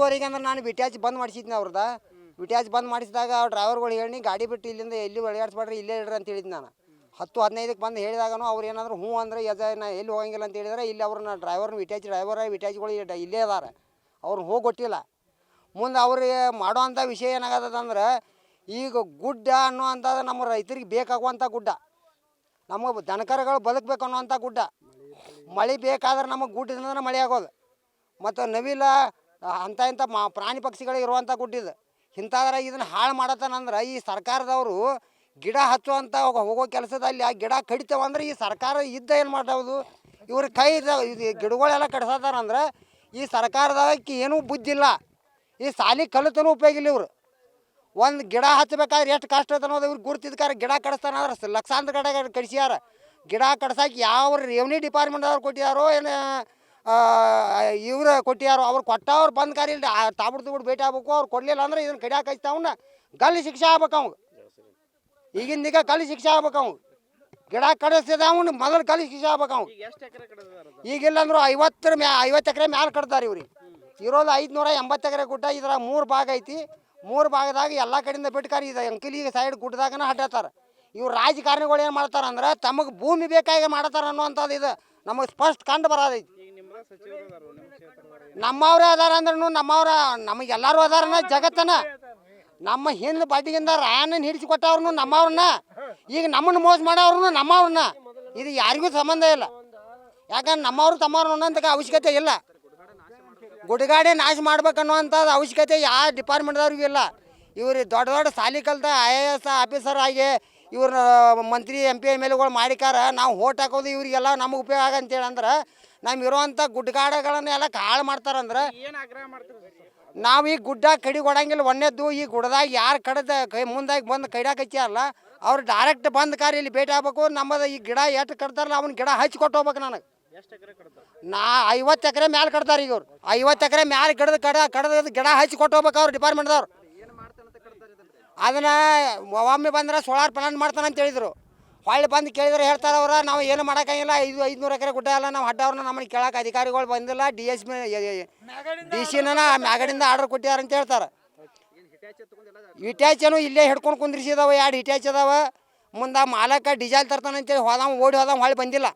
10:30 ಅಂದ್ರೆ ನಾನು ವಿಟ್ಯಾಚ್ ಬಂದ್ ಮಾಡಿಸಿದ್ನಿ ಅವ್ರದ. ವಿಟ್ಯಾಚ್ ಬಂದ್ ಮಾಡಿಸಿದಾಗ ಅವ್ರು ಡ್ರೈವರ್ಗಳು ಹೇಳಿ ಗಾಡಿ ಬಿಟ್ಟು ಇಲ್ಲಿಂದ ಎಲ್ಲಿ ಓಡಾಡಿಸ್ಬೇಡ್ರಿ, ಇಲ್ಲೇ ಇಡ್ರಿ ಅಂತ ಹೇಳಿದ್ ನಾನು. 10:15ಕ್ಕೆ ಬಂದು ಹೇಳಿದಾಗನು ಅವ್ರು ಏನಾದ್ರು ಹ್ಞೂ ಅಂದ್ರೆ ನಾ ಎಲ್ಲಿ ಹೋಗಂಗಿಲ್ಲ ಅಂತ ಹೇಳಿದ್ರೆ, ಇಲ್ಲಿ ಅವ್ರನ್ನ ವಿಟ್ಯಾಚ್ಗಳು ಇಲ್ಲೇ ಅದಾರ, ಅವ್ರನ್ನ ಹೋಗಿ ಕೊಟ್ಟಿಲ್ಲ. ಮುಂದೆ ಅವ್ರಿಗೆ ಮಾಡೋವಂಥ ವಿಷಯ ಏನಾಗತ್ತಂದ್ರೆ, ಈಗ ಗುಡ್ಡ ಅನ್ನುವಂಥದ್ದು ನಮ್ಮ ರೈತರಿಗೆ ಬೇಕಾಗುವಂಥ ಗುಡ್ಡ, ನಮಗೆ ದನಕರುಗಳು ಬದುಕಬೇಕು ಅನ್ನುವಂಥ ಗುಡ್ಡ. ಮಳೆ ಬೇಕಾದ್ರೆ ನಮಗೆ ಗುಡ್ಡದಿಂದ ಮಳೆ ಆಗೋದು. ಮತ್ತು ನವಿಲ ಇಂಥ ಪ್ರಾಣಿ ಪಕ್ಷಿಗಳಿಗೆ ಇರುವಂಥ ಗುಡ್ಡಿದು. ಇಂಥದ್ರಾಗ ಇದನ್ನು ಹಾಳು ಮಾಡತ್ತಾನಂದ್ರೆ ಈ ಸರ್ಕಾರದವರು ಗಿಡ ಹಚ್ಚುವಂಥ ಹೋಗೋ ಕೆಲಸದಲ್ಲಿ ಆ ಗಿಡ ಕಡಿತೇವಂದ್ರೆ ಈ ಸರ್ಕಾರ ಏನು ಮಾಡೋದು? ಇವ್ರ ಕೈ ಇದು ಗಿಡಗಳೆಲ್ಲ ಕಡ್ಸತ್ತಾರಂದ್ರೆ ಈ ಸರ್ಕಾರದಕ್ಕೆ ಏನೂ ಬುದ್ಧಿಲ್ಲ. ಈ ಸಾಲಿ ಕಲಿತನೂ ಉಪಯೋಗ ಇಲ್ಲ. ಇವರು ಒಂದು ಗಿಡ ಹಚ್ಚಬೇಕಾದ್ರೆ ಎಷ್ಟು ಕಷ್ಟ ಐತೆ ಅನ್ನೋದು ಇವ್ರು ಗುರ್ತಿದ್ಕಾರ. ಗಿಡ ಕಡಿಸ್ತಾನಂದ್ರೆ ಲಕ್ಷಾಂತರ ಗಡ ಕಡಿಸ್ಯಾರ. ಗಿಡ ಕಡ್ಸಕ್ಕೆ ಯಾವ ರೆವಿನ್ಯೂ ಡಿಪಾರ್ಟ್ಮೆಂಟ್ದವ್ರು ಕೊಟ್ಟಿದ್ದಾರೋ ಏನು ಇವ್ರು ಕೊಟ್ಟಿಯಾರೋ, ಅವ್ರು ಕೊಟ್ಟವ್ರು ಬಂದ್ ಕಾರಿ ಇಲ್ಲ ತಾಬಿಡ್ದು ಭೇಟಿ ಆಗ್ಬೇಕು. ಅವ್ರು ಕೊಡಲಿಲ್ಲ ಅಂದ್ರೆ ಇದನ್ನು ಕಡಿಯಾಕೆ ಹಚ್ತಾವನ್ನ ಗಲ್ಲಿ ಶಿಕ್ಷೆ ಆಗ್ಬೇಕು ಅವ್ಗೆ. ಈಗಿಂದೀಗ ಕಲ್ಲಿ ಶಿಕ್ಷೆ ಆಗ್ಬೇಕು ಅವ್ಗೆ. ಗಿಡ ಕಡಿಸ್ತಿದ್ದ ಅವ್ನು ಮೊದಲು ಕಲ್ಲಿ ಶಿಕ್ಷೆ ಆಗ್ಬೇಕು ಅವ್ಗೆ. ಈಗಿಲ್ಲ ಅಂದ್ರು 50 ಎಕರೆ ಮ್ಯಾಲೆ ಕಟ್ತಾರೆ ಇವ್ರಿಗೆ. ಇರೋದು 580 ಎಕರೆ ಗುಡ್ಡ. ಇದ್ರ 3 ಭಾಗ ಐತಿ. 3 ಭಾಗದಾಗ ಎಲ್ಲ ಕಡೆಯಿಂದ ಬಿಟ್ಕಾರಿ ಇದು ಅಂಕಲಿಗೆ ಸೈಡ್ ಗುಡ್ಡದಾಗನ ಅಡ್ಡಾತಾರ. ಇವ್ರು ರಾಜಕಾರಣಿಗಳು ಏನು ಮಾಡ್ತಾರಂದ್ರೆ ತಮಗೆ ಭೂಮಿ ಬೇಕಾಗಿ ಮಾಡ್ತಾರ ಅನ್ನುವಂಥದ್ದು ಇದು ನಮಗೆ ಸ್ಪಷ್ಟ ಕಂಡು ಬರೋದೈತಿ. ನಮ್ಮವ್ರೇ ಅದಾರ ಅಂದ್ರೂ ನಮಗೆಲ್ಲರೂ ಅದಾರನ ಜಗತ್ತನ. ನಮ್ಮ ಹಿಂದೆ ಬಡ್ಡಿಗಿಂದ ರಾಯಣ್ಣನ ಹಿಡಿಸಿ ಕೊಟ್ಟವ್ರನ್ನು ನಮ್ಮವ್ರನ್ನ, ಈಗ ನಮ್ಮನ್ನು ಮೋಸ ಮಾಡೋವ್ರನ್ನು ನಮ್ಮವ್ರನ್ನ. ಇದು ಯಾರಿಗೂ ಸಂಬಂಧ ಇಲ್ಲ. ಯಾಕಂದ್ರೆ ನಮ್ಮವ್ರು ತಮ್ಮವ್ರು ಅನ್ನೋಂಥ ಅವಶ್ಯಕತೆ ಇಲ್ಲ. ಗುಡ್ಗಾಡೆ ನಾಶ ಮಾಡ್ಬೇಕನ್ನುವಂಥದ್ದು ಅವಶ್ಯಕತೆ ಯಾವ ಡಿಪಾರ್ಟ್ಮೆಂಟ್ದವ್ರಿಗೂ ಇಲ್ಲ. ಇವ್ರು ದೊಡ್ಡ ದೊಡ್ಡ ಸಾಲಿ ಕಲ್ತ IAS ಆಫೀಸರ್ ಆಗಿ ಇವ್ರ ಮಂತ್ರಿ MP MLAಗಳು ಮಾಡಿಕಾರ ನಾವು ಓಟ್ ಹಾಕೋದು ಇವರಿಗೆಲ್ಲ ನಮಗೆ ಉಪಯೋಗ ಆಗಂತೇಳಿ ಅಂದ್ರೆ ನಮ್ಮ ಇರುವಂಥ ಗುಡ್ಗಾಡಗಳನ್ನೆಲ್ಲ ಹಾಳು ಮಾಡ್ತಾರಂದ್ರೆ ನಾವು ಈ ಗುಡ್ಡ ಕಡಿ ಕೊಡಂಗಿಲ್ಲ. ಒಂದೇದ್ದು ಈ ಗುಡ್ಡದಾಗ ಯಾರು ಕಡ್ದ ಮುಂದಾಗಿ ಬಂದು ಕಡಿಯಾಕ ಹಚ್ಚಾರಲ್ಲ ಅವ್ರು ಡೈರೆಕ್ಟ್ ಬಂದು ಕಾರಿ ಇಲ್ಲಿ ಭೇಟಿ ಆಗ್ಬೇಕು. ನಮ್ಮದು ಈ ಗಿಡ ಎಷ್ಟು ಕಟ್ತಾರಲ್ಲ ಅವ್ನ ಗಿಡ ಹಚ್ಚಿ ಕೊಟ್ಟು ಹೋಗ್ಬೇಕು. ನನಗೆ 50 ಎಕರೆ ಮ್ಯಾಲೆ ಕಟ್ತಾರೆ. ಈಗ ಅವ್ರು 50 ಎಕರೆ ಮ್ಯಾಲೆ ಕಡ್ದು ಗಿಡ ಹಚ್ಚಿ ಕೊಟ್ಟು ಹೋಗ್ಬೇಕು ಅವ್ರು ಡಿಪಾರ್ಟ್ಮೆಂಟ್ದವ್ರು. ಅದನ್ನು ಒಮ್ಮೆ ಬಂದ್ರೆ ಸೋಲಾರ್ ಪ್ಲಾಂಟ್ ಮಾಡ್ತಾನಂತ ಹೇಳಿದರು. ಹೊಳ್ಳಿ ಬಂದು ಕೇಳಿದ್ರೆ ಹೇಳ್ತಾರೆ ಅವ್ರು ನಾವು ಏನು ಮಾಡೋಕ್ಕಾಗಿಲ್ಲ. 500 ಎಕರೆ ಗುಡ್ಡ ಎಲ್ಲ ನಾವು ಅಡ್ಡವ್ರನ್ನ ನಮ್ಮನ್ನು ಕೇಳಕ್ಕೆ ಅಧಿಕಾರಿಗಳು ಬಂದಿಲ್ಲ. DC ಮ್ಯಾಗಡಿಂದ ಆರ್ಡರ್ ಕೊಟ್ಟಿದ್ದಾರೆ ಅಂತ ಹೇಳ್ತಾರೆ. ಇಟ್ಯಾಚನು ಇಲ್ಲೇ ಹಿಡ್ಕೊಂಡು ಕುಂದ್ರಿಸಿದಾವೆ. 2 ಇಟ್ಯಾಚ್ ಅದಾವೆ. ಮುಂದೆ ಮಾಲಕ ಡೀಸೆಲ್ ತರ್ತಾನಂತೇಳಿ ಓಡಿ ಹೋದ ಹೊಳ್ಳಿ ಬಂದಿಲ್ಲ.